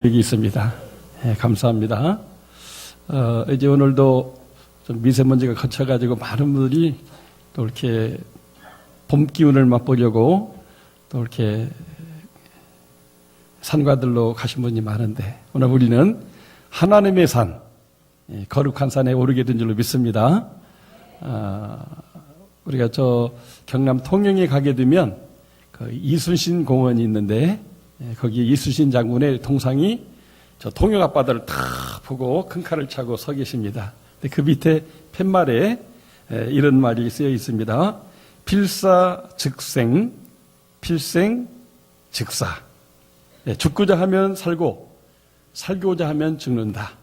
여기 있습니다. 감사합니다. 이제 오늘도 좀 미세먼지가 거쳐가지고 많은 분들이 또 이렇게 봄 기운을 맛보려고 또 이렇게 산과들로 가신 분이 많은데 오늘 우리는 하나님의 산, 거룩한 산에 오르게 된 줄로 믿습니다. 우리가 저 경남 통영에 가게 되면 그 이순신 공원이 있는데 거기 이순신 장군의 동상이 저 통영 앞바다를 탁 보고 큰 칼을 차고 서 계십니다. 그 밑에 팻말에 이런 말이 쓰여 있습니다. 필사즉생, 필생즉사. 죽고자 하면 살고, 살고자 하면 죽는다.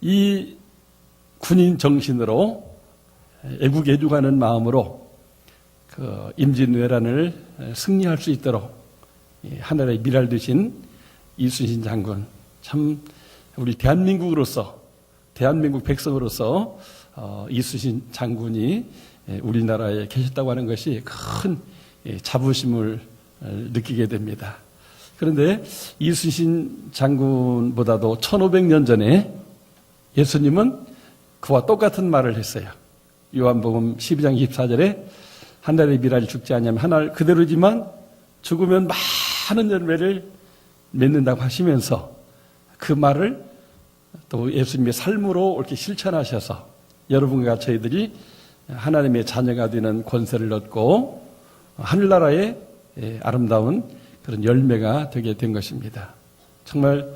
이 군인 정신으로 애국애주하는 마음으로 그 임진왜란을 승리할 수 있도록 하늘에 미랄 드신 이순신 장군, 참 우리 대한민국으로서, 대한민국 백성으로서 이순신 장군이 우리나라에 계셨다고 하는 것이 큰 자부심을 느끼게 됩니다. 그런데 이순신 장군보다도 1500년 전에 예수님은 그와 똑같은 말을 했어요. 요한복음 12장 24절에 하늘의 미랄이 죽지 않으면 하늘 그대로지만 죽으면 많은 열매를 맺는다고 하시면서 그 말을 또 예수님의 삶으로 이렇게 실천하셔서 여러분과 저희들이 하나님의 자녀가 되는 권세를 얻고 하늘나라의 아름다운 그런 열매가 되게 된 것입니다. 정말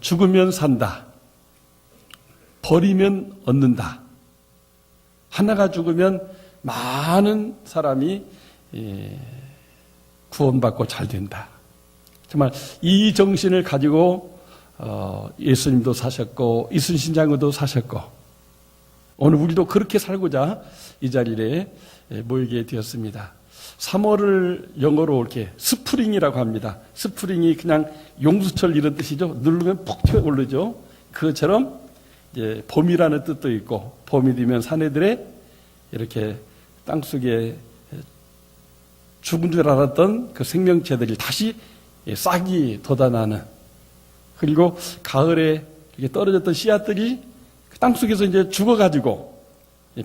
죽으면 산다. 버리면 얻는다. 하나가 죽으면 많은 사람이 구원받고 잘 된다. 정말 이 정신을 가지고 예수님도 사셨고 이순신 장군도 사셨고 오늘 우리도 그렇게 살고자 이 자리에 모이게 되었습니다. 3월을 영어로 이렇게 스프링이라고 합니다. 스프링이 그냥 용수철 이런 뜻이죠. 누르면 푹 튀어 오르죠. 그것처럼 이제 봄이라는 뜻도 있고 봄이 되면 사내들의 이렇게 땅속에 죽은 줄 알았던 그 생명체들이 다시 싹이 돋아나는, 그리고 가을에 이렇게 떨어졌던 씨앗들이 땅속에서 이제 죽어가지고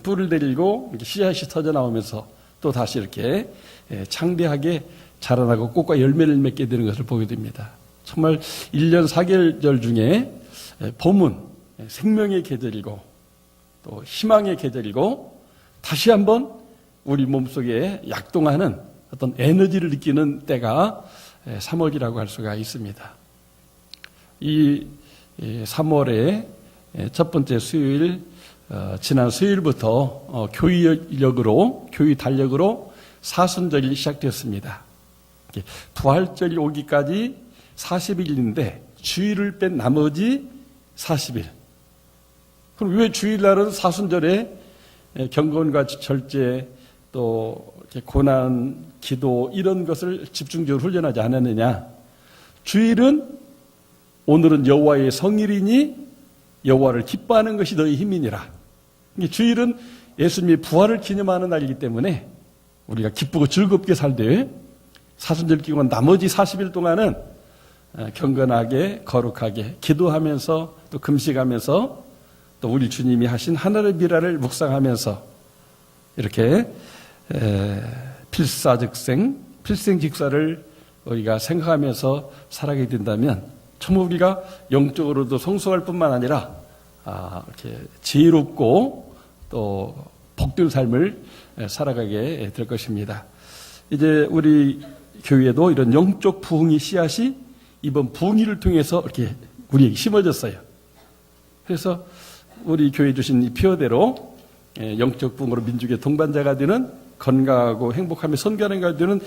뿔을 내리고 이렇게 씨앗이 터져 나오면서 또 다시 이렇게 창대하게 자라나고 꽃과 열매를 맺게 되는 것을 보게 됩니다. 정말 1년 4계절 중에 봄은 생명의 계절이고 또 희망의 계절이고 다시 한번 우리 몸속에 약동하는 어떤 에너지를 느끼는 때가 3월이라고 할 수가 있습니다. 이 3월의 첫 번째 수요일, 지난 수요일부터 교의 달력으로 사순절이 시작되었습니다. 부활절이 오기까지 40일인데 주일을 뺀 나머지 40일. 그럼 왜 주일날은 사순절에 경건과 절제 또 고난, 기도 이런 것을 집중적으로 훈련하지 않았느냐? 주일은 오늘은 여호와의 성일이니 여호와를 기뻐하는 것이 너희 힘이니라. 주일은 예수님의 부활을 기념하는 날이기 때문에 우리가 기쁘고 즐겁게 살되 사순절 기간 나머지 40일 동안은 경건하게 거룩하게 기도하면서 또 금식하면서 또 우리 주님이 하신 하늘의 미랄을 묵상하면서 이렇게 필사즉생, 필생직사를 우리가 생각하면서 살아가게 된다면 정말 우리가 영적으로도 성숙할 뿐만 아니라 이렇게 지혜롭고 또 복된 삶을 살아가게 될 것입니다. 이제 우리 교회도 이런 영적 부흥의 씨앗이 이번 부흥일을 통해서 이렇게 우리에게 심어졌어요. 그래서 우리 교회 주신 이 표대로 영적 부흥으로 민족의 동반자가 되는 건강하고 행복하며 선교하는 가 되는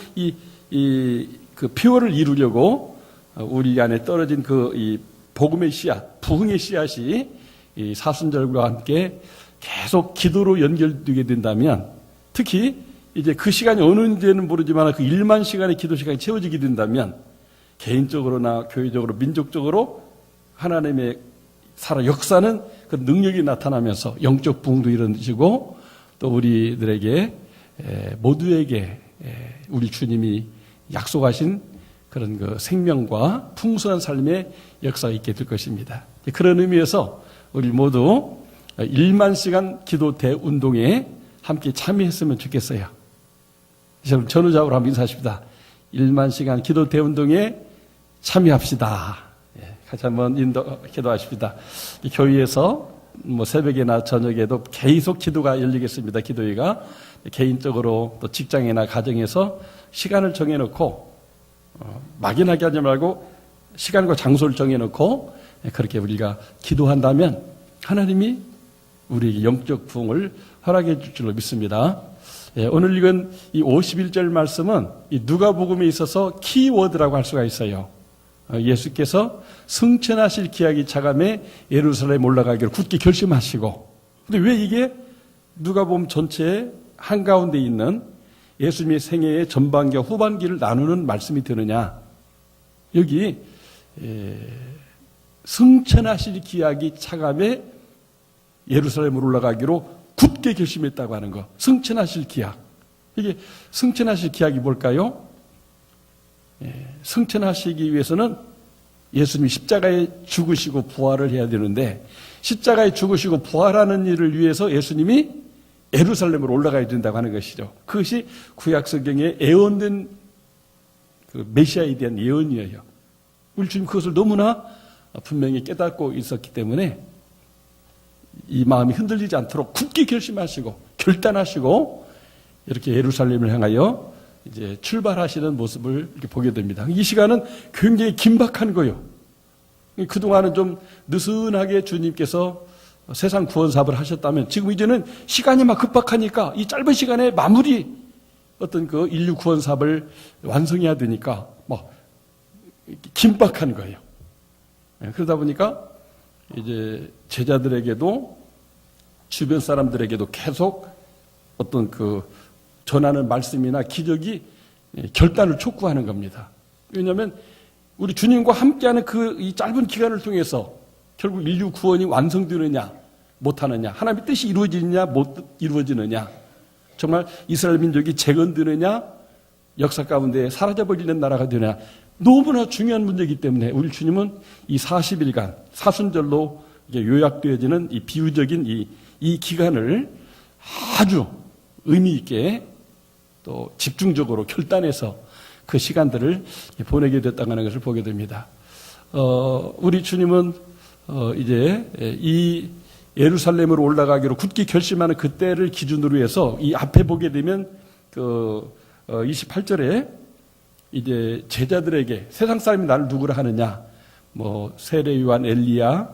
그 표를 이루려고 우리 안에 떨어진 이 복음의 씨앗, 부흥의 씨앗이 이 사순절과 함께 계속 기도로 연결되게 된다면, 특히 이제 그 시간이 어느인지는 모르지만 그 1만 시간의 기도 시간이 채워지게 된다면 개인적으로나 교회적으로 민족적으로 하나님의 역사는 그 능력이 나타나면서 영적 부흥도 이루어지고 또 우리들에게 모두에게 우리 주님이 약속하신 그런 그 생명과 풍성한 삶의 역사가 있게 될 것입니다. 그런 의미에서 우리 모두 1만 시간 기도 대운동에 함께 참여했으면 좋겠어요. 여러분 전우자으로 한번 인사하십니다. 1만 시간 기도 대운동에 참여합시다. 같이 한번 기도하십니다. 교회에서 새벽이나 저녁에도 계속 기도가 열리겠습니다. 기도회가 개인적으로 또 직장이나 가정에서 시간을 정해놓고 막연하게 하지 말고 시간과 장소를 정해놓고 그렇게 우리가 기도한다면 하나님이 우리에게 영적 부흥을 허락해 줄 줄로 믿습니다. 오늘 읽은 이 51절 말씀은 이 누가복음에 있어서 키워드라고 할 수가 있어요. 예수께서 승천하실 기약이 차감해 예루살렘 올라가기를 굳게 결심하시고, 근데 왜 이게 누가복음 전체의 한가운데 있는 예수님의 생애의 전반기와 후반기를 나누는 말씀이 되느냐? 여기 승천하실 기약이 차감해 예루살렘으로 올라가기로 굳게 결심했다고 하는 거. 승천하실 기약. 이게 승천하실 기약이 뭘까요? 승천하시기 위해서는 예수님이 십자가에 죽으시고 부활을 해야 되는데, 십자가에 죽으시고 부활하는 일을 위해서 예수님이 예루살렘으로 올라가야 된다고 하는 것이죠. 그것이 구약 성경에 예언된 그 메시아에 대한 예언이에요. 우리 주님 그것을 너무나 분명히 깨닫고 있었기 때문에 이 마음이 흔들리지 않도록 굳게 결심하시고 결단하시고 이렇게 예루살렘을 향하여 이제 출발하시는 모습을 이렇게 보게 됩니다. 이 시간은 굉장히 긴박한 거예요. 그동안은 좀 느슨하게 주님께서 세상 구원 사업을 하셨다면 지금 이제는 시간이 막 급박하니까 이 짧은 시간에 마무리 어떤 그 인류 구원 사업을 완성해야 되니까 막 긴박한 거예요. 그러다 보니까 이제 제자들에게도 주변 사람들에게도 계속 어떤 그 전하는 말씀이나 기적이 결단을 촉구하는 겁니다. 왜냐하면 우리 주님과 함께하는 그 이 짧은 기간을 통해서 결국 인류 구원이 완성되느냐 못하느냐, 하나님의 뜻이 이루어지느냐 못 이루어지느냐, 정말 이스라엘 민족이 재건되느냐 역사 가운데 사라져버리는 나라가 되느냐, 너무나 중요한 문제이기 때문에 우리 주님은 이 40일간 사순절로 요약되어지는 이 비유적인 이 기간을 아주 의미 있게 또 집중적으로 결단해서 그 시간들을 보내게 됐다는 것을 보게 됩니다. 우리 주님은 이제 이 예루살렘으로 올라가기로 굳게 결심하는 그때를 기준으로 해서 이 앞에 보게 되면 그 28절에 이제 제자들에게 세상 사람이 나를 누구라 하느냐, 뭐 세례 요한, 엘리야,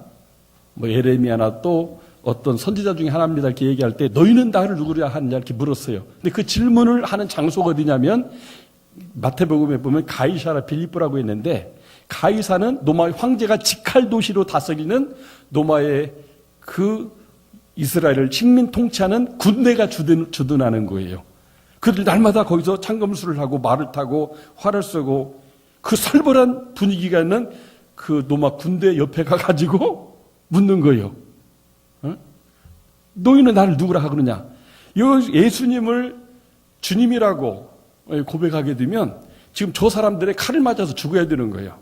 뭐 예레미야나 또 어떤 선지자 중에 하나입니다 이렇게 얘기할 때 너희는 나를 누구라 하느냐 이렇게 물었어요. 근데 그 질문을 하는 장소가 어디냐면 마태복음에 보면 가이사라 빌립보라고 했는데, 가이사는 로마의 황제가 직할 도시로 다스리는 로마의 그 이스라엘을 식민 통치하는 군대가 주둔하는 거예요. 그들 날마다 거기서 창검술을 하고 말을 타고 활을 쏘고 그 살벌한 분위기가 있는 그 로마 군대 옆에 가가지고 묻는 거예요. 너희는 나를 누구라 하느냐? 예수님을 주님이라고 고백하게 되면 지금 저 사람들의 칼을 맞아서 죽어야 되는 거예요.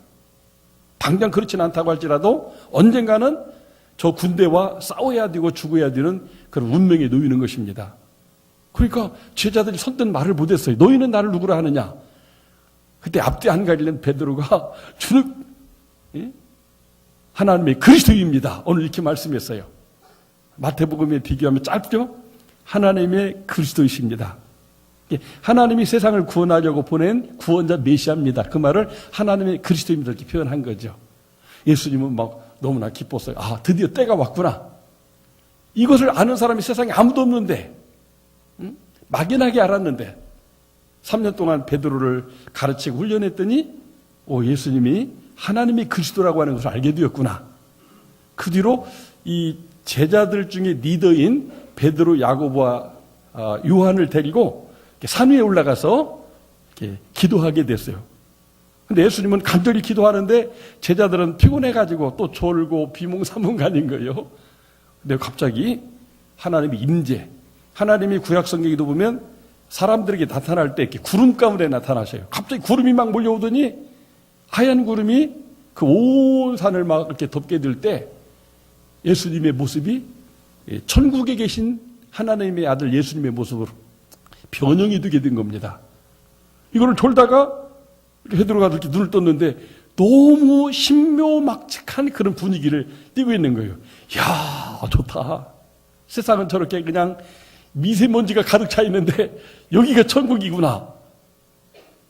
당장 그렇진 않다고 할지라도 언젠가는 저 군대와 싸워야 되고 죽어야 되는 그런 운명에 놓이는 것입니다. 그러니까 제자들이 선뜻 말을 못했어요. 너희는 나를 누구라 하느냐? 그때 앞뒤 안 가리는 베드로가 주는 하나님의 그리스도입니다. 오늘 이렇게 말씀했어요. 마태복음에 비교하면 짧죠? 하나님의 그리스도이십니다. 하나님이 세상을 구원하려고 보낸 구원자 메시아입니다. 그 말을 하나님의 그리스도입니다 이렇게 표현한 거죠. 예수님은 막 너무나 기뻤어요. 아, 드디어 때가 왔구나. 이것을 아는 사람이 세상에 아무도 없는데, 막연하게 알았는데 3년 동안 베드로를 가르치고 훈련했더니 예수님이 하나님의 그리스도라고 하는 것을 알게 되었구나. 그 뒤로 이 제자들 중에 리더인 베드로, 야고보와 요한을 데리고 산 위에 올라가서 이렇게 기도하게 됐어요. 근데 예수님은 간절히 기도하는데 제자들은 피곤해가지고 또 졸고 비몽사몽간인 거예요. 근데 갑자기 하나님의 임재, 하나님이 구약 성경에도 보면 사람들에게 나타날 때 이렇게 구름 가운데 나타나셔요. 갑자기 구름이 막 몰려오더니 하얀 구름이 그 온 산을 막 이렇게 덮게 될 때 예수님의 모습이 천국에 계신 하나님의 아들 예수님의 모습으로 변형이 되게 된 겁니다. 이거를 졸다가 베드로가 이렇게 눈을 떴는데 너무 신묘막측한 그런 분위기를 띄고 있는 거예요. 이야, 좋다. 세상은 저렇게 그냥 미세먼지가 가득 차 있는데 여기가 천국이구나.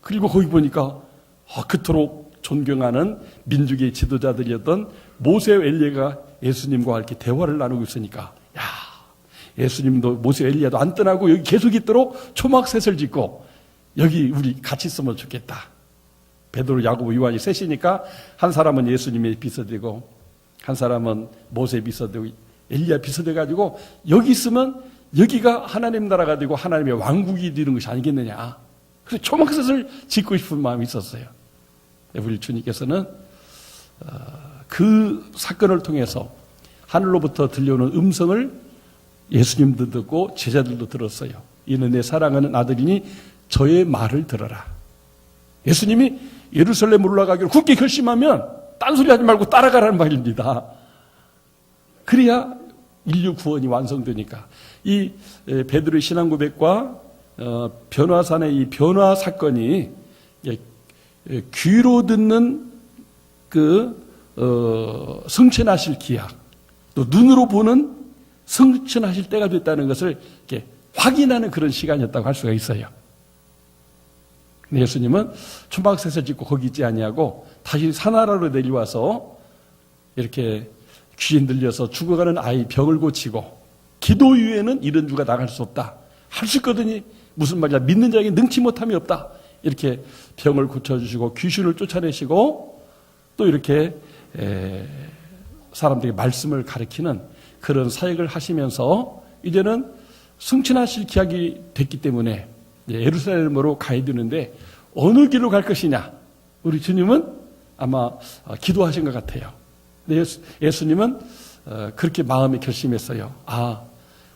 그리고 거기 보니까 그토록 존경하는 민족의 지도자들이었던 모세와 엘리야가 예수님과 이렇게 대화를 나누고 있으니까 야, 예수님도 모세와 엘리야도 안 떠나고 여기 계속 있도록 초막셋을 짓고 여기 우리 같이 있으면 좋겠다. 베드로, 야고보, 요한이 셋이니까 한 사람은 예수님의 비서되고 한 사람은 모세의 비서되고 엘리야 비서돼가지고 여기 있으면 여기가 하나님 나라가 되고 하나님의 왕국이 되는 것이 아니겠느냐. 그래서 초막셋을 짓고 싶은 마음이 있었어요. 우리 주님께서는 그 사건을 통해서 하늘로부터 들려오는 음성을 예수님도 듣고 제자들도 들었어요. 이는 내 사랑하는 아들이니 저의 말을 들어라. 예수님이 예루살렘 올라가기로 굳게 결심하면 딴소리 하지 말고 따라가라는 말입니다. 그래야 인류 구원이 완성되니까. 이 베드로의 신앙 고백과 변화산의 이 변화 사건이 귀로 듣는 성취하실 기약, 또 눈으로 보는 성취하실 때가 됐다는 것을 이렇게 확인하는 그런 시간이었다고 할 수가 있어요. 예수님은 초막셋을 짓고 거기 있지 아니하고 다시 산하라로 내려와서 이렇게 귀신 들려서 죽어가는 아이 병을 고치고 기도 이외에는 이런 주가 나갈 수 없다. 할 수 있거든요. 무슨 말이야. 믿는 자에게 능치 못함이 없다. 이렇게 병을 고쳐주시고 귀신을 쫓아내시고 또 이렇게 사람들에게 말씀을 가르치는 그런 사역을 하시면서 이제는 승천하실 기약이 됐기 때문에 예루살렘으로 가야 되는데 어느 길로 갈 것이냐. 우리 주님은 아마 기도하신 것 같아요. 예수님은 그렇게 마음에 결심했어요.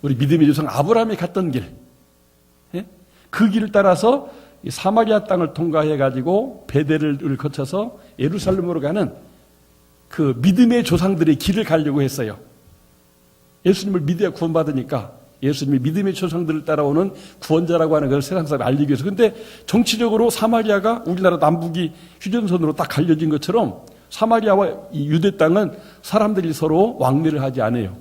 우리 믿음의 조상 아브라함이 갔던 길, 그 길을 따라서 사마리아 땅을 통과해가지고 베델을 거쳐서 예루살렘으로 가는 그 믿음의 조상들의 길을 가려고 했어요. 예수님을 믿어야 구원받으니까 예수님이 믿음의 조상들을 따라오는 구원자라고 하는 걸 세상 사람에 알리기 위해서. 근데 정치적으로 사마리아가 우리나라 남북이 휴전선으로 딱 갈려진 것처럼 사마리아와 이 유대 땅은 사람들이 서로 왕래를 하지 않아요.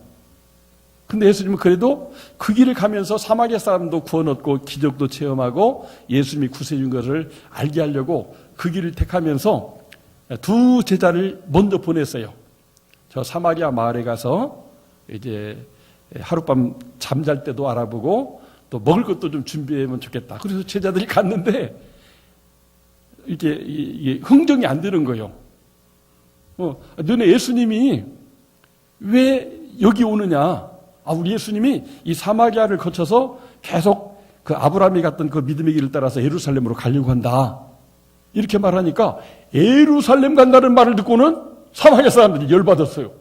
근데 예수님은 그래도 그 길을 가면서 사마리아 사람도 구원 얻고 기적도 체험하고 예수님이 구세해 준 것을 알게 하려고 그 길을 택하면서 두 제자를 먼저 보냈어요. 저 사마리아 마을에 가서 이제 하룻밤 잠잘 때도 알아보고 또 먹을 것도 좀 준비하면 좋겠다. 그래서 제자들이 갔는데 이게 흥정이 안 되는 거예요. 너네 예수님이 왜 여기 오느냐? 우리 예수님이 이 사마리아를 거쳐서 계속 그 아브라함이 갔던 그 믿음의 길을 따라서 예루살렘으로 가려고 한다. 이렇게 말하니까 예루살렘 간다는 말을 듣고는 사마리아 사람들이 열받았어요.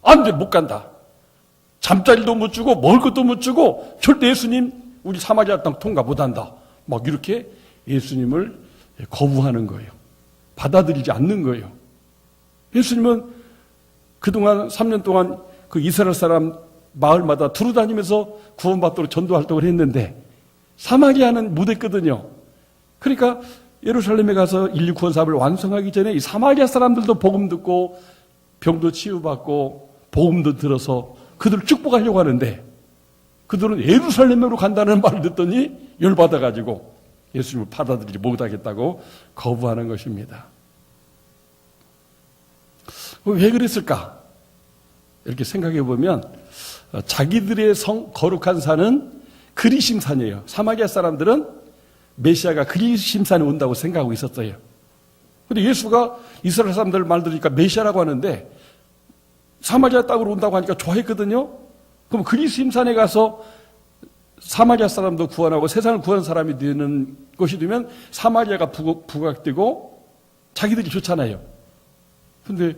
안 돼, 못 간다. 잠자리도 못 주고 먹을 것도 못 주고 절대 예수님 우리 사마리아 땅 통과 못 한다. 막 이렇게 예수님을 거부하는 거예요. 받아들이지 않는 거예요. 예수님은 그동안 3년 동안 그 이스라엘 사람 마을마다 두루다니면서 구원받도록 전도 활동을 했는데 사마리아는 못했거든요. 그러니까 예루살렘에 가서 인류 구원 사업을 완성하기 전에 이 사마리아 사람들도 복음 듣고 병도 치유받고 복음도 들어서 그들을 축복하려고 하는데 그들은 예루살렘으로 간다는 말을 듣더니 열받아가지고 예수님을 받아들이지 못하겠다고 거부하는 것입니다. 왜 그랬을까? 이렇게 생각해 보면 자기들의 거룩한 산은 그리심산이에요. 사마리아 사람들은 메시아가 그리심산에 온다고 생각하고 있었어요. 그런데 예수가 이스라엘 사람들 말 들으니까 메시아라고 하는데 사마리아 땅으로 온다고 하니까 좋아했거든요. 그럼 그리심산에 가서 사마리아 사람도 구원하고 세상을 구하는 사람이 되는 것이 되면 사마리아가 부각되고 자기들이 좋잖아요. 그런데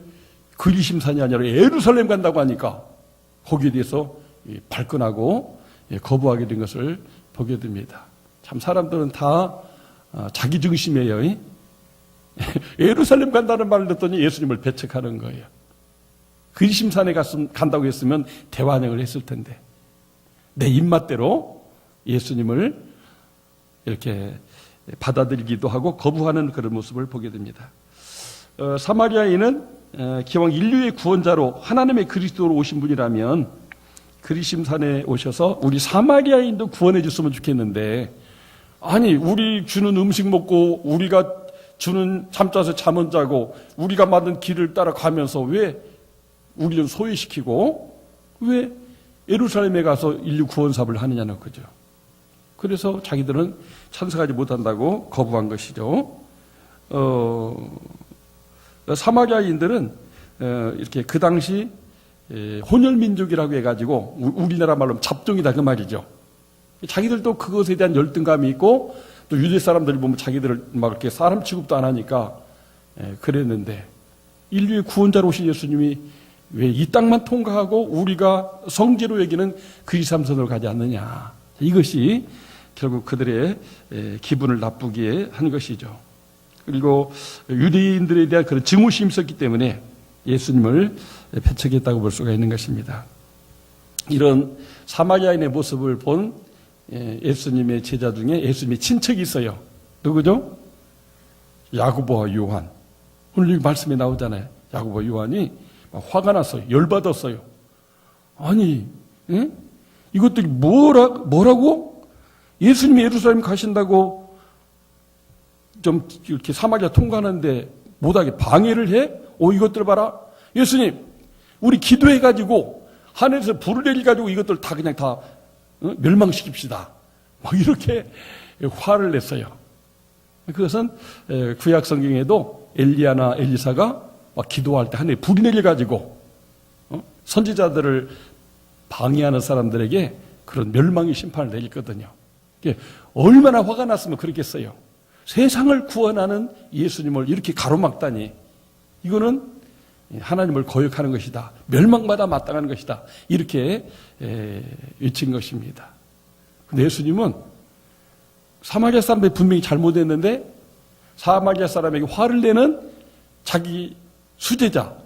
그리심산이 아니라 예루살렘 간다고 하니까 거기에 대해서 발끈하고 거부하게 된 것을 보게 됩니다. 참 사람들은 다 자기 중심이에요. 예루살렘 간다는 말을 듣더니 예수님을 배척하는 거예요. 그리심산에 간다고 했으면 대환영을 했을 텐데 내 입맛대로 예수님을 이렇게 받아들이기도 하고 거부하는 그런 모습을 보게 됩니다. 사마리아인은 기왕 인류의 구원자로 하나님의 그리스도로 오신 분이라면 그리심산에 오셔서 우리 사마리아인도 구원해 줬으면 좋겠는데, 아니 우리 주는 음식 먹고 우리가 주는 잠자서 잠은 자고 우리가 만든 길을 따라가면서 왜 우리를 소외시키고 왜 예루살렘에 가서 인류 구원 사업을 하느냐는 거죠. 그래서 자기들은 참석하지 못한다고 거부한 것이죠. 사마리아인들은 이렇게 그 당시 혼혈민족이라고 해가지고 우리나라 말로 잡종이다 그 말이죠. 자기들도 그것에 대한 열등감이 있고 또 유대 사람들이 보면 자기들을 막 이렇게 사람 취급도 안 하니까 그랬는데, 인류의 구원자로 오신 예수님이 왜 이 땅만 통과하고 우리가 성지로 여기는 그리삼선을 가지 않느냐, 이것이 결국 그들의 기분을 나쁘게 한 것이죠. 그리고 유대인들에 대한 그런 증오심이 있었기 때문에 예수님을 배척했다고 볼 수가 있는 것입니다. 이런 사마리아인의 모습을 본 예수님의 제자 중에 예수님의 친척이 있어요. 누구죠? 야고보와 요한. 오늘 여기 말씀에 나오잖아요. 야고보와 요한이 화가 났어요. 열받았어요. 아니, 이것들이 뭐라고? 예수님이 예루살렘 가신다고 좀 이렇게 사마리아 통과하는데 못하게 방해를 해? 이것들 봐라. 예수님, 우리 기도해가지고 하늘에서 불을 내려가지고 이것들 다 그냥 다 멸망시킵시다. 이렇게 화를 냈어요. 그것은 구약 성경에도 엘리야나 엘리사가 막 기도할 때 하늘에 불이 내려가지고 선지자들을 방해하는 사람들에게 그런 멸망의 심판을 내렸거든요. 얼마나 화가 났으면 그렇겠어요. 세상을 구원하는 예수님을 이렇게 가로막다니, 이거는 하나님을 거역하는 것이다. 멸망받아 마땅한 것이다. 이렇게 외친 것입니다. 근데 예수님은 사마리아 사람들이 분명히 잘못했는데 사마리아 사람에게 화를 내는 자기 수제자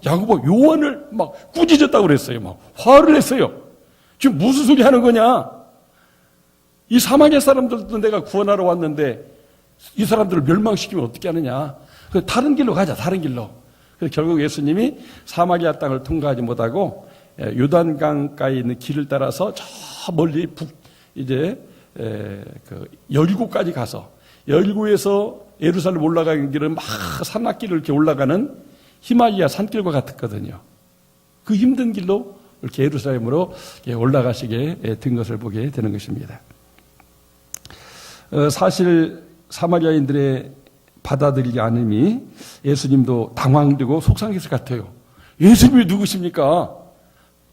야고보 요한을 막 꾸짖었다고 그랬어요. 막 화를 냈어요. 지금 무슨 소리 하는 거냐? 이 사마리아 사람들도 내가 구원하러 왔는데 이 사람들을 멸망시키면 어떻게 하느냐? 다른 길로 가자. 다른 길로. 그래서 결국 예수님이 사마리아 땅을 통과하지 못하고 요단강가에 있는 길을 따라서 저 멀리 그 여리고까지 가서, 여리고에서 예루살렘 올라가는 길은 막 산악길을 이렇게 올라가는 히말리아 산길과 같았거든요. 그 힘든 길로 이렇게 예루살렘으로 올라가시게 된 것을 보게 되는 것입니다. 사실 사마리아인들의 받아들이지 않음이 예수님도 당황되고 속상했을 것 같아요. 예수님이 누구십니까?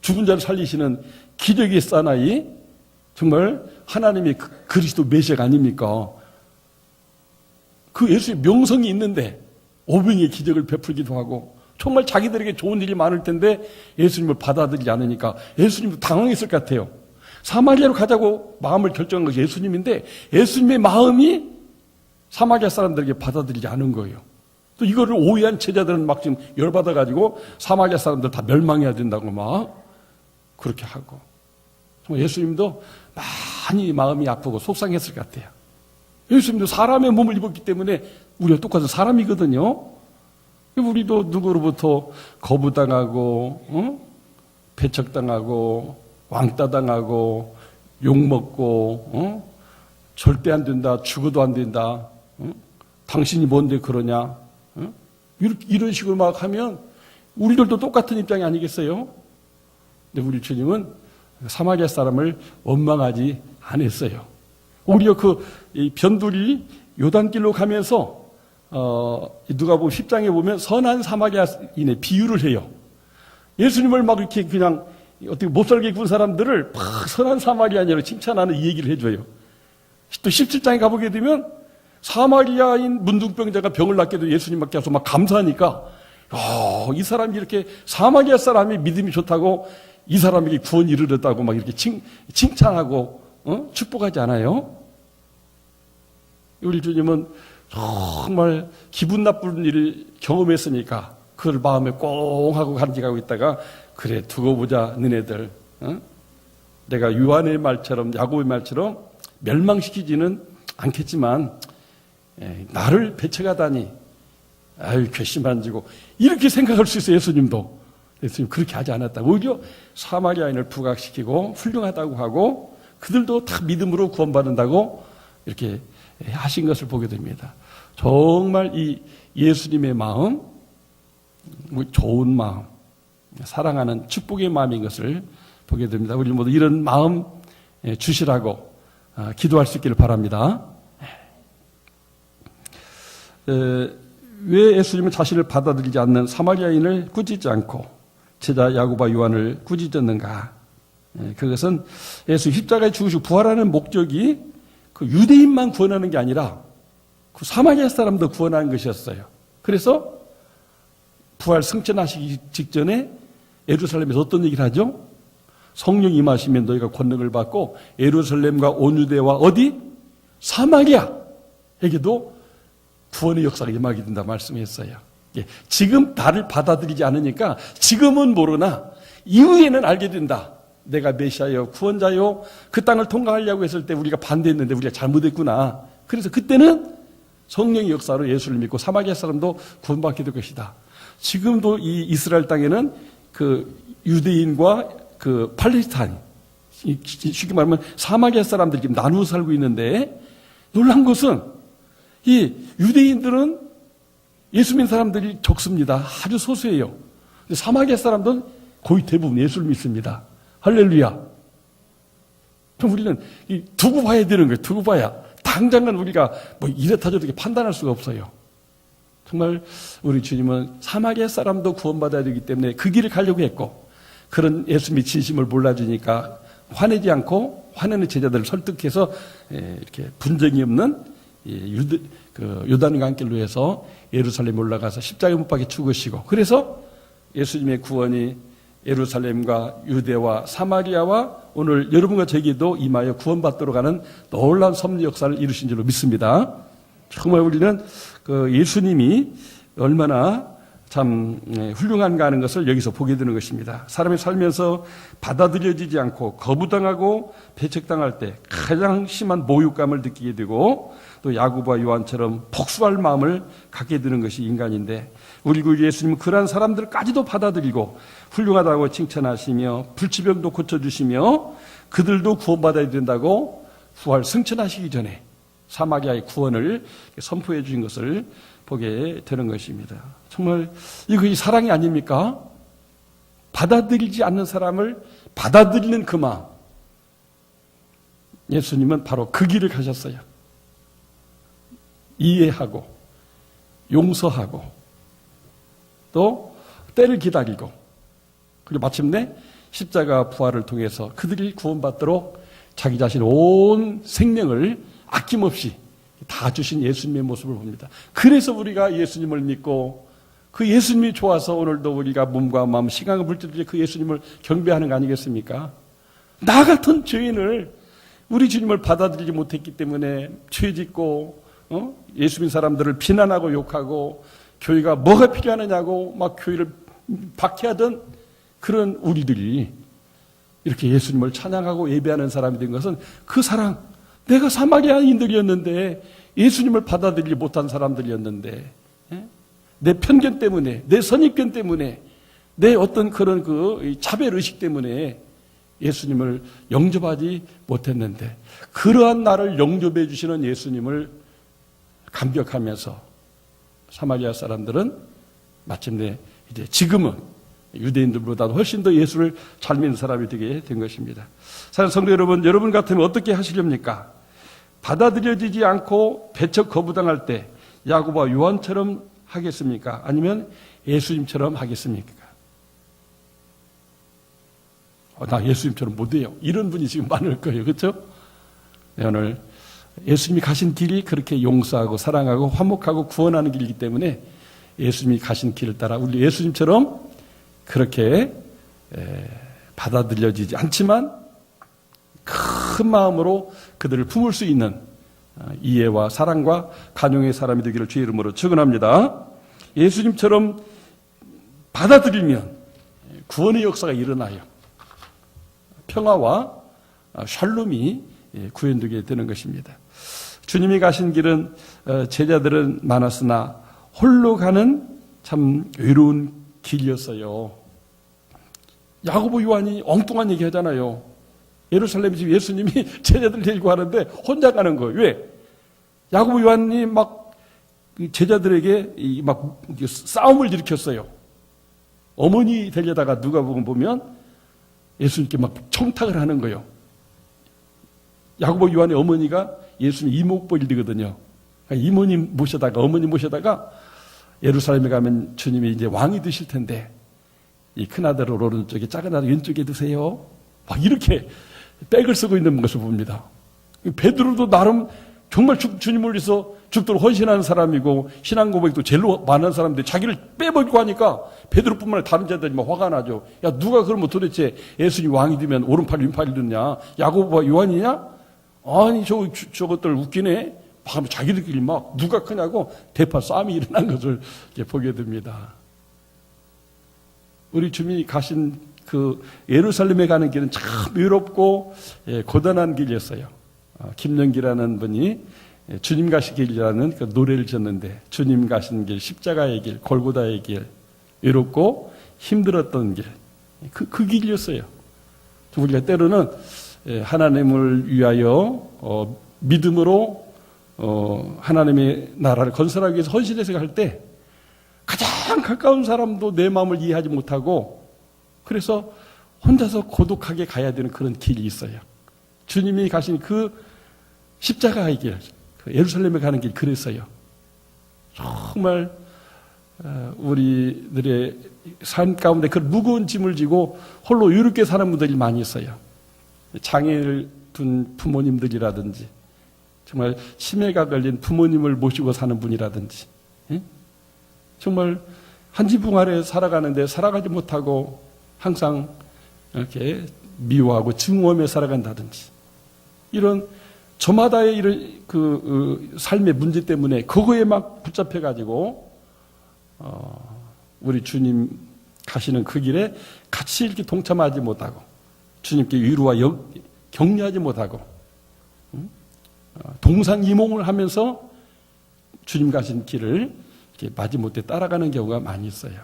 죽은 자를 살리시는 기적의 사나이, 정말 하나님의 그리스도 메시아가 아닙니까? 그 예수의 명성이 있는데 오병이의 기적을 베풀기도 하고 정말 자기들에게 좋은 일이 많을 텐데 예수님을 받아들이지 않으니까 예수님도 당황했을 것 같아요. 사마리아로 가자고 마음을 결정한 것이 예수님인데 예수님의 마음이 사마리아 사람들에게 받아들이지 않은 거예요. 또 이거를 오해한 제자들은 막 지금 열받아가지고 사마리아 사람들 다 멸망해야 된다고 막 그렇게 하고, 정말 예수님도 많이 마음이 아프고 속상했을 것 같아요. 예수님도 사람의 몸을 입었기 때문에 우리가 똑같은 사람이거든요. 우리도 누구로부터 거부당하고 배척당하고 왕따당하고 욕먹고 절대 안 된다, 죽어도 안 된다, 당신이 뭔데 그러냐, 이런 식으로 막 하면 우리들도 똑같은 입장이 아니겠어요? 근데 우리 주님은 사마리아 사람을 원망하지 않았어요. 오히려 그 변두리 요단길로 가면서 누가복음 10장에 보면 선한 사마리아인의 비유를 해요. 예수님을 막 이렇게 그냥 어떻게 못살게 군 사람들을 막 선한 사마리아인으로 칭찬하는 이 얘기를 해줘요. 또 17장에 가보게 되면 사마리아인 문둥병자가 병을 낫게도 예수님 밖에 와서 막 감사하니까 이 사람이 이렇게 사마리아 사람이 믿음이 좋다고 이 사람에게 구원이 이르렀다고 막 이렇게 칭찬하고 축복하지 않아요? 우리 주님은 정말 기분 나쁜 일을 경험했으니까 그걸 마음에 꽁 하고 간직하고 있다가 그래 두고 보자 너네들 내가 요한의 말처럼 야곱의 말처럼 멸망시키지는 않겠지만 나를 배척하다니 아유 괘씸한 지고 이렇게 생각할 수 있어요. 예수님도. 예수님 그렇게 하지 않았다. 오히려 사마리아인을 부각시키고 훌륭하다고 하고 그들도 다 믿음으로 구원받는다고 이렇게 하신 것을 보게 됩니다. 정말 이 예수님의 마음, 좋은 마음, 사랑하는 축복의 마음인 것을 보게 됩니다. 우리 모두 이런 마음 주시라고 기도할 수 있기를 바랍니다. 왜 예수님은 자신을 받아들이지 않는 사마리아인을 꾸짖지 않고 제자 야고보와 요한을 꾸짖었는가? 그것은 예수 십자가에 죽으시고 부활하는 목적이 그 유대인만 구원하는 게 아니라 그 사마리아 사람도 구원하는 것이었어요. 그래서 부활 승천하시기 직전에 예루살렘에서 어떤 얘기를 하죠? 성령 임하시면 너희가 권능을 받고 예루살렘과 온 유대와 어디? 사마리아에게도 구원의 역사가 임하게 된다 말씀했어요. 지금 나를 받아들이지 않으니까 지금은 모르나 이후에는 알게 된다. 내가 메시아요, 구원자요, 그 땅을 통과하려고 했을 때 우리가 반대했는데 우리가 잘못했구나. 그래서 그때는 성령의 역사로 예수를 믿고 사마리아 사람도 구원받게 될 것이다. 지금도 이 이스라엘 땅에는 그 유대인과 그 팔레스타인, 쉽게 말하면 사마리아 사람들이 지금 나누어 살고 있는데 놀란 것은 이 유대인들은 예수 믿는 사람들이 적습니다. 아주 소수예요. 사마리아 사람들은 거의 대부분 예수를 믿습니다. 할렐루야. 그럼 우리는 두고 봐야 되는 거예요. 두고 봐야. 당장은 우리가 뭐 이렇다 저렇게 판단할 수가 없어요. 정말 우리 주님은 사마리아 사람도 구원받아야 되기 때문에 그 길을 가려고 했고 그런 예수님의 진심을 몰라주니까 화내지 않고 화내는 제자들을 설득해서 이렇게 분쟁이 없는 요단강 길로 해서 예루살렘에 올라가서 십자가에 못 박혀 죽으시고 그래서 예수님의 구원이 예루살렘과 유대와 사마리아와 오늘 여러분과 저에게도 임하여 구원받도록 하는 놀라운 섭리 역사를 이루신 줄로 믿습니다. 정말 우리는 그 예수님이 얼마나 참 훌륭한가 하는 것을 여기서 보게 되는 것입니다. 사람이 살면서 받아들여지지 않고 거부당하고 배척당할 때 가장 심한 모욕감을 느끼게 되고 또 야고보와 요한처럼 복수할 마음을 갖게 되는 것이 인간인데 우리 구 예수님은 그러한 사람들까지도 받아들이고 훌륭하다고 칭찬하시며 불치병도 고쳐주시며 그들도 구원받아야 된다고 부활 승천하시기 전에 사마리아의 구원을 선포해 주신 것을 보게 되는 것입니다. 정말 이것이 사랑이 아닙니까? 받아들이지 않는 사람을 받아들이는 그 마음. 예수님은 바로 그 길을 가셨어요. 이해하고 용서하고 또 때를 기다리고 그리고 마침내 십자가 부활을 통해서 그들이 구원받도록 자기 자신 온 생명을 아낌없이 다 주신 예수님의 모습을 봅니다. 그래서 우리가 예수님을 믿고 그 예수님이 좋아서 오늘도 우리가 몸과 마음, 시간과 물질을 그 예수님을 경배하는 거 아니겠습니까? 나 같은 죄인을 우리 주님을 받아들이지 못했기 때문에 죄짓고 예수님 사람들을 비난하고 욕하고 교회가 뭐가 필요하느냐고 막 교회를 박해하던 그런 우리들이 이렇게 예수님을 찬양하고 예배하는 사람이 된 것은 그 사랑, 내가 사마리아인들이었는데 예수님을 받아들이지 못한 사람들이었는데 내 편견 때문에 내 선입견 때문에 내 어떤 그런 그 차별의식 때문에 예수님을 영접하지 못했는데 그러한 나를 영접해 주시는 예수님을 감격하면서 사마리아 사람들은 마침내 이제 지금은 유대인들보다도 훨씬 더 예수를 잘 믿는 사람이 되게 된 것입니다. 사랑하는 성도 여러분, 여러분 같으면 어떻게 하시렵니까? 받아들여지지 않고 배척 거부당할 때 야고보와 요한처럼 하겠습니까? 아니면 예수님처럼 하겠습니까? 나 예수님처럼 못해요. 이런 분이 지금 많을 거예요. 그렇죠? 네, 오늘 예수님이 가신 길이 그렇게 용서하고 사랑하고 화목하고 구원하는 길이기 때문에 예수님이 가신 길을 따라 우리 예수님처럼 그렇게 받아들여지지 않지만 큰 마음으로 그들을 품을 수 있는 이해와 사랑과 간용의 사람이 되기를 주의 이름으로 축원합니다. 예수님처럼 받아들이면 구원의 역사가 일어나요. 평화와 샬롬이 구현되게 되는 것입니다. 주님이 가신 길은 제자들은 많았으나 홀로 가는 참 외로운 길이었어요. 야고보 요한이 엉뚱한 얘기 하잖아요. 예루살렘에 지금 예수님이 제자들 데리고 가는데 혼자 가는 거예요. 왜? 야고보 요한이 막 제자들에게 막 싸움을 일으켰어요. 어머니 데려다가 누가 보면 예수님께 막 청탁을 하는 거예요. 야고보 요한의 어머니가 예수님 이목벌이거든요. 그러니까 이모님 모셔다가 어머니 모셔다가 예루살렘에 가면 주님이 이제 왕이 되실 텐데 이 큰아들을 오른쪽에 작은아들 왼쪽에 두세요. 막 이렇게 백을 쓰고 있는 것을 봅니다. 베드로도 나름 정말 주님을 위해서 죽도록 헌신하는 사람이고 신앙 고백도 제일 많은 사람인데 자기를 빼버리고 하니까 베드로뿐만 아니라 다른 자들이 막 화가 나죠. 야, 누가 그러면 도대체 예수님 왕이 되면 오른팔 왼팔이 되냐? 야고보와 요한이냐? 아니 저것들 웃기네. 막 자기들끼리 막 누가 크냐고 대파 싸움이 일어난 것을 보게 됩니다. 우리 주님이 가신 그 예루살렘에 가는 길은 참 외롭고 고단한 길이었어요. 김영기라는 분이 주님 가신 길이라는 그 노래를 지었는데 주님 가신 길, 십자가의 길, 골고다의 길, 외롭고 힘들었던 길, 그 길이었어요. 우리가 때로는 하나님을 위하여 믿음으로 하나님의 나라를 건설하기 위해서 헌신해서 갈 때 가장 가까운 사람도 내 마음을 이해하지 못하고 그래서 혼자서 고독하게 가야 되는 그런 길이 있어요. 주님이 가신 그 십자가의 길, 그 예루살렘에 가는 길 그랬어요. 정말 우리들의 삶 가운데 그 무거운 짐을 지고 홀로 이렇게 사는 분들이 많이 있어요. 장애를 둔 부모님들이라든지 정말 치매가 걸린 부모님을 모시고 사는 분이라든지 정말 한 지붕 아래 살아가는데 살아가지 못하고 항상 이렇게 미워하고 증오하며 살아간다든지 이런 저마다의 이런 삶의 문제 때문에 그거에 막 붙잡혀가지고 우리 주님 가시는 그 길에 같이 이렇게 동참하지 못하고 주님께 위로와 격려하지 못하고 동상이몽을 하면서 주님 가신 길을 이렇게 마지못해 따라가는 경우가 많이 있어요.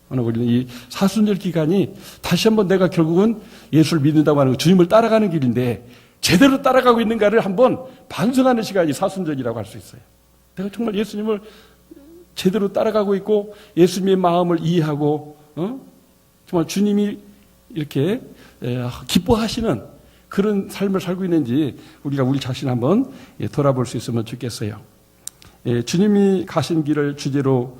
우리는 이 사순절 기간이 다시 한번 내가 결국은 예수를 믿는다고 하는 거 주님을 따라가는 길인데 제대로 따라가고 있는가를 한번 반성하는 시간이 사순절이라고 할 수 있어요. 내가 정말 예수님을 제대로 따라가고 있고 예수님의 마음을 이해하고 정말 주님이 이렇게 기뻐하시는 그런 삶을 살고 있는지 우리가 우리 자신 한번 돌아볼 수 있으면 좋겠어요. 주님이 가신 길을 주제로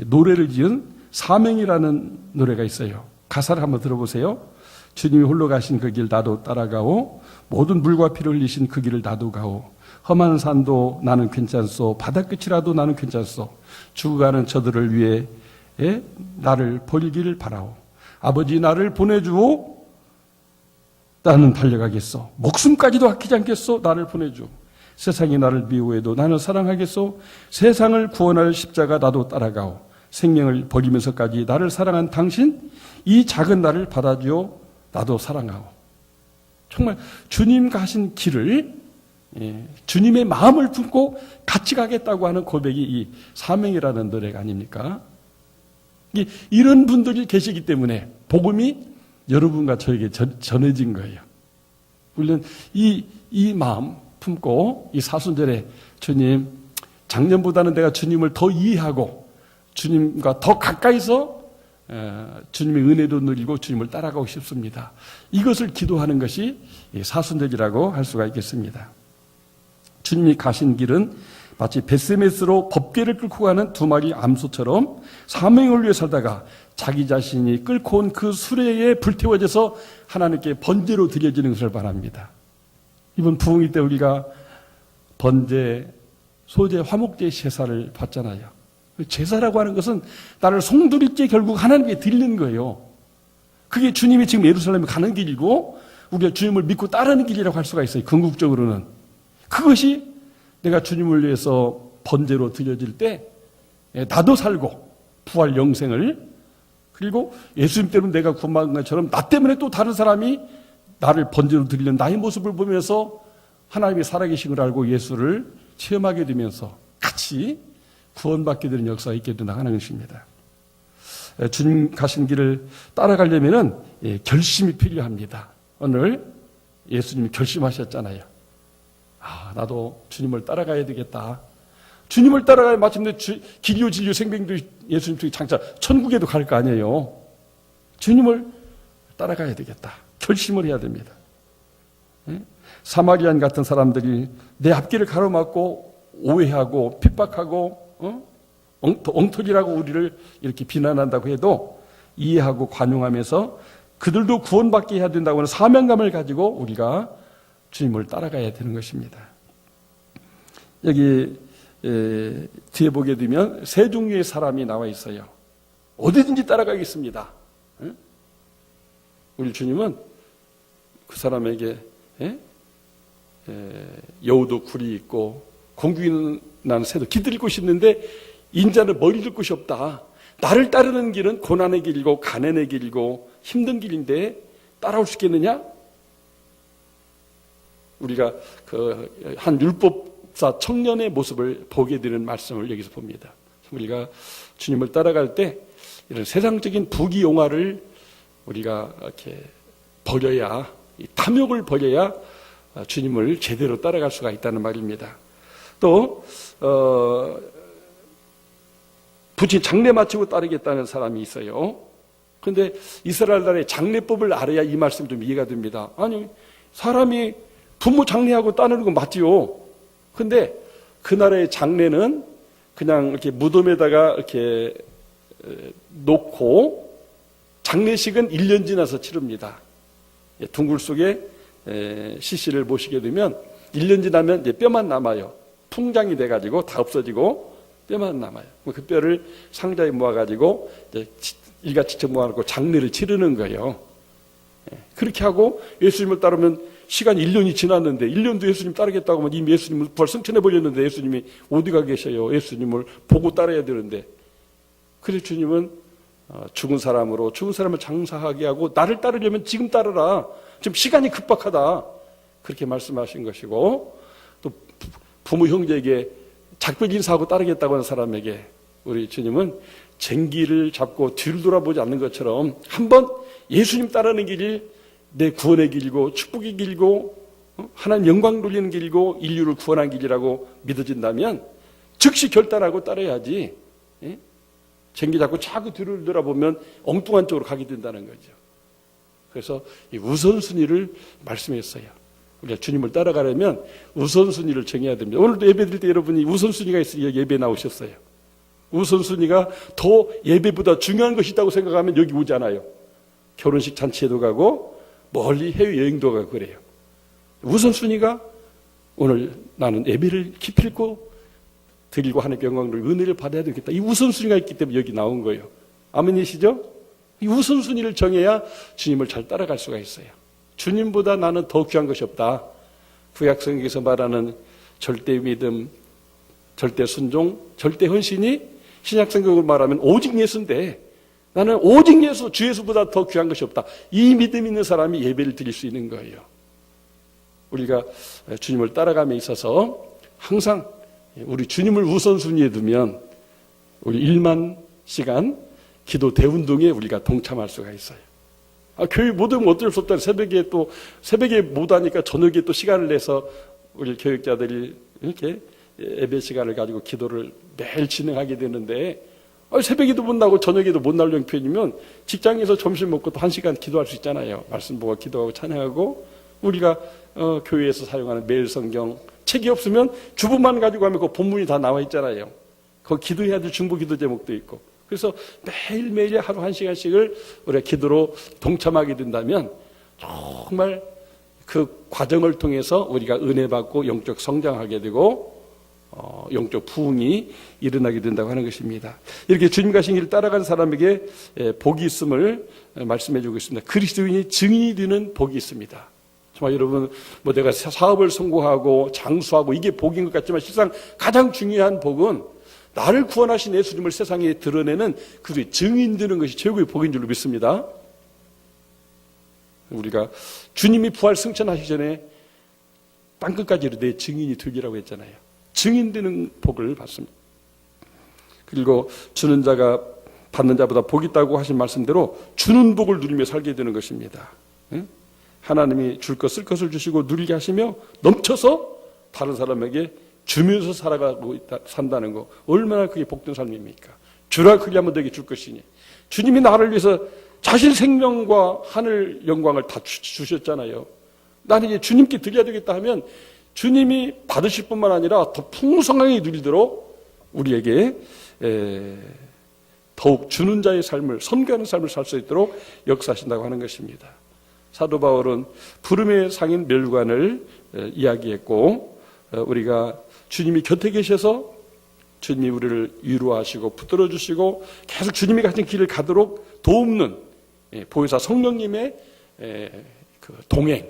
노래를 지은 사명이라는 노래가 있어요. 가사를 한번 들어보세요. 주님이 홀로 가신 그 길 나도 따라가오. 모든 물과 피를 흘리신 그 길을 나도 가오. 험한 산도 나는 괜찮소. 바다끝이라도 나는 괜찮소. 죽어가는 저들을 위해 나를 버리기를 바라오. 아버지 나를 보내주오. 나는 달려가겠소. 목숨까지도 아끼지 않겠소. 나를 보내주오. 세상이 나를 미워해도 나는 사랑하겠소. 세상을 구원할 십자가 나도 따라가오. 생명을 버리면서까지 나를 사랑한 당신, 이 작은 나를 받아주오. 나도 사랑하오. 정말 주님 가신 길을 주님의 마음을 품고 같이 가겠다고 하는 고백이 이 사명이라는 노래가 아닙니까? 이런 분들이 계시기 때문에 복음이 여러분과 저에게 전해진 거예요. 우리는 이 마음 품고 이 사순절에 주님, 작년보다는 내가 주님을 더 이해하고 주님과 더 가까이서 주님의 은혜도 누리고 주님을 따라가고 싶습니다. 이것을 기도하는 것이 사순절이라고 할 수가 있겠습니다. 주님이 가신 길은 마치 벳세메스로 법궤를 끌고 가는 두 마리 암소처럼 사명을 위해 살다가 자기 자신이 끌고 온 그 수레에 불태워져서 하나님께 번제로 드려지는 것을 바랍니다. 이번 부흥회 때 우리가 번제, 소제, 화목제 제사를 받잖아요. 제사라고 하는 것은 나를 송두리째 결국 하나님께 드리는 거예요. 그게 주님이 지금 예루살렘에 가는 길이고 우리가 주님을 믿고 따르는 길이라고 할 수가 있어요. 궁극적으로는. 그것이 내가 주님을 위해서 번제로 드려질 때 나도 살고 부활 영생을, 그리고 예수님 때문에 내가 구원받은 것처럼 나 때문에 또 다른 사람이 나를 번제로 드리는 나의 모습을 보면서 하나님이 살아계신 걸 알고 예수를 체험하게 되면서 같이 구원받게 되는 역사가 있게 된다 하는 것입니다. 주님 가신 길을 따라가려면은 결심이 필요합니다. 오늘 예수님이 결심하셨잖아요. 나도 주님을 따라가야 되겠다. 주님을 따라가야 마침내 길이요 진리요 생명도 예수님 쪽에 장차 천국에도 갈 거 아니에요. 주님을 따라가야 되겠다. 결심을 해야 됩니다. 사마리안 같은 사람들이 내 앞길을 가로막고 오해하고 핍박하고 엉터리라고 우리를 이렇게 비난한다고 해도 이해하고 관용하면서 그들도 구원받게 해야 된다고 하는 사명감을 가지고 우리가 주님을 따라가야 되는 것입니다. 여기 뒤에 보게 되면 세 종류의 사람이 나와 있어요. 어디든지 따라가겠습니다. 우리 주님은 그 사람에게 여우도 굴이 있고 공중에 나는 새도 기들일 곳이 있는데 인자는 머리 들 곳이 없다. 나를 따르는 길은 고난의 길이고 가난의 길이고 힘든 길인데 따라올 수 있겠느냐? 우리가 그 한 율법사 청년의 모습을 보게 되는 말씀을 여기서 봅니다. 우리가 주님을 따라갈 때 이런 세상적인 부귀영화를 우리가 이렇게 버려야, 탐욕을 버려야 주님을 제대로 따라갈 수가 있다는 말입니다. 또 부친 장례 마치고 따르겠다는 사람이 있어요. 그런데 이스라엘 나라의 장례법을 알아야 이 말씀 좀 이해가 됩니다. 아니, 사람이 부모 장례하고 따르는 건 맞지요. 근데 그 나라의 장례는 그냥 이렇게 무덤에다가 이렇게 놓고 장례식은 1년 지나서 치릅니다. 둥굴 속에 시신을 모시게 되면 1년 지나면 이제 뼈만 남아요. 풍장이 돼가지고 다 없어지고 뼈만 남아요. 그 뼈를 상자에 모아가지고 일가지쳐 모아놓고 장례를 치르는 거예요. 그렇게 하고 예수님을 따르면 시간이 1년이 지났는데 1년도 예수님 따르겠다고 하면 이미 예수님을 부활 승천해버렸는데 예수님이 어디가 계셔요? 예수님을 보고 따라야 되는데. 그래서 주님은 죽은 사람으로 죽은 사람을 장사하게 하고 나를 따르려면 지금 따르라. 지금 시간이 급박하다. 그렇게 말씀하신 것이고, 또 부모 형제에게 작별 인사하고 따르겠다고 하는 사람에게 우리 주님은 쟁기를 잡고 뒤를 돌아보지 않는 것처럼 한번 예수님 따르는 길이 내 구원의 길이고 축복의 길이고 하나님 영광 돌리는 길이고 인류를 구원한 길이라고 믿어진다면 즉시 결단하고 따라야지. 쟁기 잡고 자꾸 뒤를 돌아보면 엉뚱한 쪽으로 가게 된다는 거죠. 그래서 이 우선순위를 말씀했어요. 우리가 주님을 따라가려면 우선순위를 정해야 됩니다. 오늘도 예배 드릴 때 여러분이 우선순위가 있으니까 예배 나오셨어요. 우선순위가 더 예배보다 중요한 것이 있다고 생각하면 여기 오지 않아요. 결혼식 잔치에도 가고 멀리 해외여행도 가고 그래요. 우선순위가 오늘 나는 예배를 기필코 드리고 하나님께 영광을 은혜를 받아야 되겠다. 이 우선순위가 있기 때문에 여기 나온 거예요. 아멘이시죠? 이 우선순위를 정해야 주님을 잘 따라갈 수가 있어요. 주님보다 나는 더 귀한 것이 없다. 구약성경에서 말하는 절대 믿음, 절대 순종, 절대 헌신이 신약성경으로 말하면 오직 예수인데 나는 오직 예수, 주 예수보다 더 귀한 것이 없다. 이 믿음 있는 사람이 예배를 드릴 수 있는 거예요. 우리가 주님을 따라감에 있어서 항상 우리 주님을 우선순위에 두면 우리 1만 시간 기도 대운동에 우리가 동참할 수가 있어요. 교회 못 오면 어쩔 수 없다. 새벽에 못 하니까 저녁에 또 시간을 내서 우리 교육자들이 이렇게 예배 시간을 가지고 기도를 매일 진행하게 되는데 새벽에도 못 나고 저녁에도 못 나오는 편이면 직장에서 점심 먹고 또 1시간 기도할 수 있잖아요. 말씀 보고 기도하고 찬양하고 우리가 교회에서 사용하는 매일 성경 책이 없으면 주보만 가지고 하면 그 본문이 다 나와 있잖아요. 거기 기도해야 될 중보 기도 제목도 있고. 그래서 매일매일 하루 1시간씩을 우리가 기도로 동참하게 된다면 정말 그 과정을 통해서 우리가 은혜 받고 영적 성장하게 되고 영적 부흥이 일어나게 된다고 하는 것입니다. 이렇게 주님 가신 길을 따라간 사람에게 복이 있음을 말씀해 주고 있습니다. 그리스도인이 증인이 되는 복이 있습니다. 정말 여러분, 뭐 내가 사업을 성공하고 장수하고 이게 복인 것 같지만 실상 가장 중요한 복은 나를 구원하신 예수님을 세상에 드러내는 그 증인 되는 것이 최고의 복인 줄로 믿습니다. 우리가 주님이 부활 승천하시기 전에 땅끝까지 내 증인이 되기라고 했잖아요. 증인 되는 복을 받습니다. 그리고 주는 자가 받는 자보다 복이 있다고 하신 말씀대로 주는 복을 누리며 살게 되는 것입니다. 하나님이 줄 것 쓸 것을 주시고 누리게 하시며 넘쳐서 다른 사람에게 주면서 살아가고 산다는 거 얼마나 그게 복된 삶입니까? 주라 그리하면 너에게 줄 것이니. 주님이 나를 위해서 자신 생명과 하늘 영광을 다 주셨잖아요. 나는 이제 주님께 드려야 되겠다 하면 주님이 받으실 뿐만 아니라 더 풍성하게 누리도록 우리에게 더욱 주는 자의 삶을, 선교하는 삶을 살 수 있도록 역사하신다고 하는 것입니다. 사도 바울은 부름의 상인 멸관을 이야기했고, 우리가 주님이 곁에 계셔서 주님이 우리를 위로하시고 붙들어 주시고 계속 주님이 가진 길을 가도록 도움는 보혜사 성령님의 그 동행,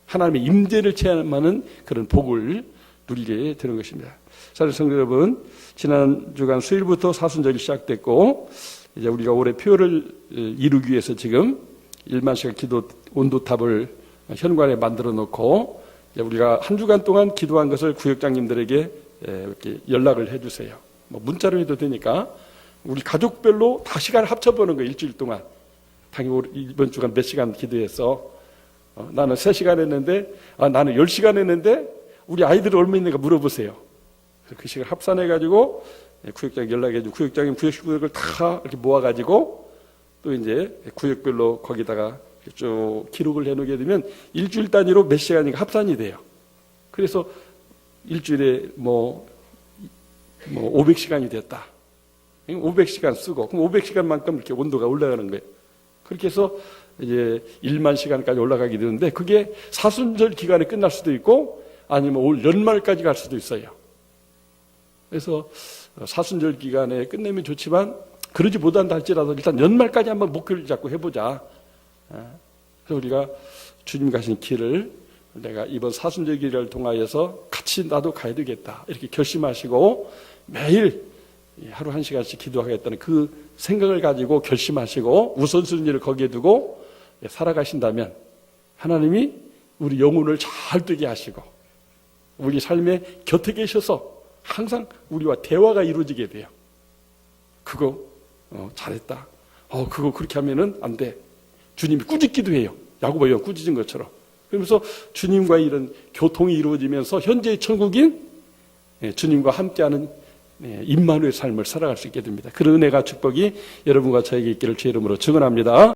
하나님의 임재를 체험하는 그런 복을 누리게 되는 것입니다. 사랑하는 성도 여러분, 지난 주간 수요일부터 사순절이 시작됐고, 이제 우리가 올해 표를 이루기 위해서 지금 1만 시간 기도 온도탑을 현관에 만들어 놓고, 우리가 한 주간 동안 기도한 것을 구역장님들에게 이렇게 연락을 해주세요. 뭐 문자로 해도 되니까 우리 가족별로 다 시간을 합쳐보는 거예요. 일주일 동안. 당연히 이번 주간 몇 시간 기도했어. 나는 3시간 했는데, 나는 10시간 했는데 우리 아이들이 얼마 있는가 물어보세요. 그 시간 합산해가지고 구역장 연락해주고, 구역장님 구역 식구들 다 이렇게 모아가지고 또 이제 구역별로 거기다가 쭉 기록을 해놓게 되면 일주일 단위로 몇 시간인가 합산이 돼요. 그래서 일주일에 뭐 500시간이 됐다. 500시간 쓰고, 그럼 500시간만큼 이렇게 온도가 올라가는 거예요. 그렇게 해서 이제 1만 시간까지 올라가게 되는데, 그게 사순절 기간에 끝날 수도 있고 아니면 올 연말까지 갈 수도 있어요. 그래서 사순절 기간에 끝내면 좋지만 그러지 못한다 할지라도 일단 연말까지 한번 목표를 잡고 해보자. 그래서 우리가 주님 가신 길을 내가 이번 사순절 기간을 통하여서 같이 나도 가야 되겠다 이렇게 결심하시고 매일 하루 1시간씩 기도하겠다는 그 생각을 가지고 결심하시고 우선순위를 거기에 두고 살아가신다면 하나님이 우리 영혼을 잘 되게 하시고 우리 삶의 곁에 계셔서 항상 우리와 대화가 이루어지게 돼요. 그거 잘했다. 그거 그렇게 하면은 안 돼. 주님이 꾸짖기도 해요. 야고보 형 꾸짖은 것처럼. 그러면서 주님과 이런 교통이 이루어지면서 현재의 천국인 주님과 함께하는 임마누엘 삶을 살아갈 수 있게 됩니다. 그런 은혜가 축복이 여러분과 저에게 있기를 주의 이름으로 증언합니다.